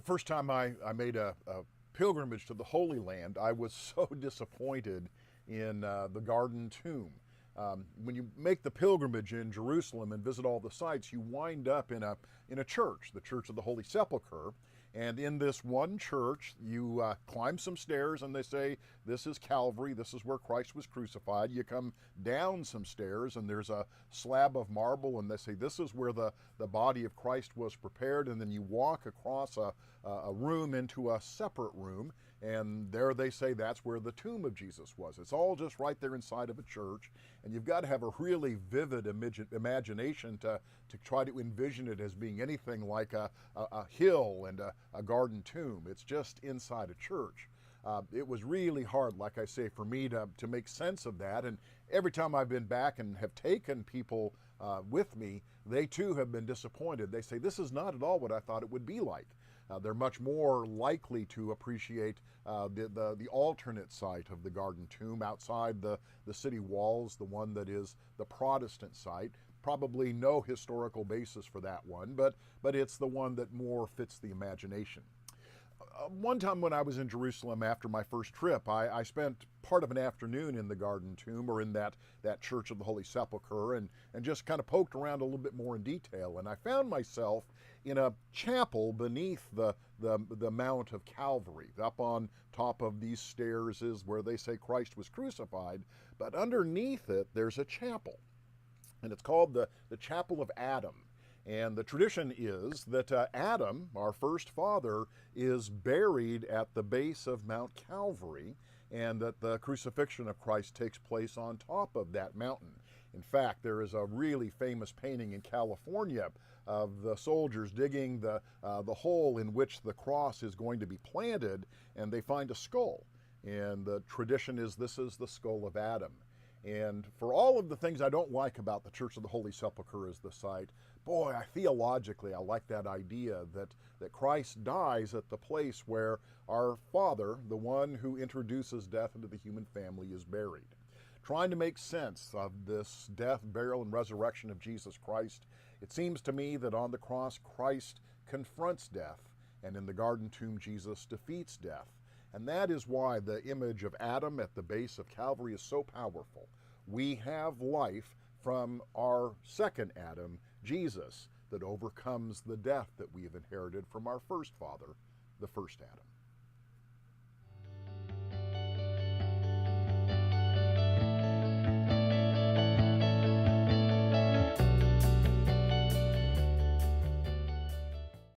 The first time I made a pilgrimage to the Holy Land, I was so disappointed in the Garden Tomb. When you make the pilgrimage in Jerusalem and visit all the sites, you wind up in a church, the Church of the Holy Sepulchre. And in this one church, you climb some stairs and they say, this is Calvary, this is where Christ was crucified. You come down some stairs and there's a slab of marble and they say, this is where the body of Christ was prepared. And then you walk across a room into a separate room, and there they say that's where the tomb of Jesus was. It's all just right there inside of a church, and you've got to have a really vivid imagination to try to envision it as being anything like a hill and a garden tomb. It's just inside a church. It was really hard, like I say, for me to make sense of that. And every time I've been back and have taken people with me, they too have been disappointed. They say, this is not at all what I thought it would be like. They're much more likely to appreciate the alternate site of the Garden Tomb outside the city walls, the one that is the Protestant site. Probably no historical basis for that one, but it's the one that more fits the imagination. One time when I was in Jerusalem after my first trip, I spent part of an afternoon in the Garden Tomb, or in that Church of the Holy Sepulchre, and just kind of poked around a little bit more in detail. And I found myself in a chapel beneath the Mount of Calvary. Up on top of these stairs is where they say Christ was crucified, but underneath it there's a chapel. And it's called the Chapel of Adam. And the tradition is that Adam, our first father, is buried at the base of Mount Calvary, and that the crucifixion of Christ takes place on top of that mountain. In fact, there is a really famous painting in California of the soldiers digging the hole in which the cross is going to be planted, and they find a skull. And the tradition is this is the skull of Adam. And for all of the things I don't like about the Church of the Holy Sepulchre as the site, boy, theologically I like that idea that Christ dies at the place where our Father, the one who introduces death into the human family, is buried. Trying to make sense of this death, burial, and resurrection of Jesus Christ, it seems to me that on the cross Christ confronts death, and in the Garden Tomb Jesus defeats death. And that is why the image of Adam at the base of Calvary is so powerful. We have life from our second Adam, Jesus, that overcomes the death that we have inherited from our first father, the first Adam.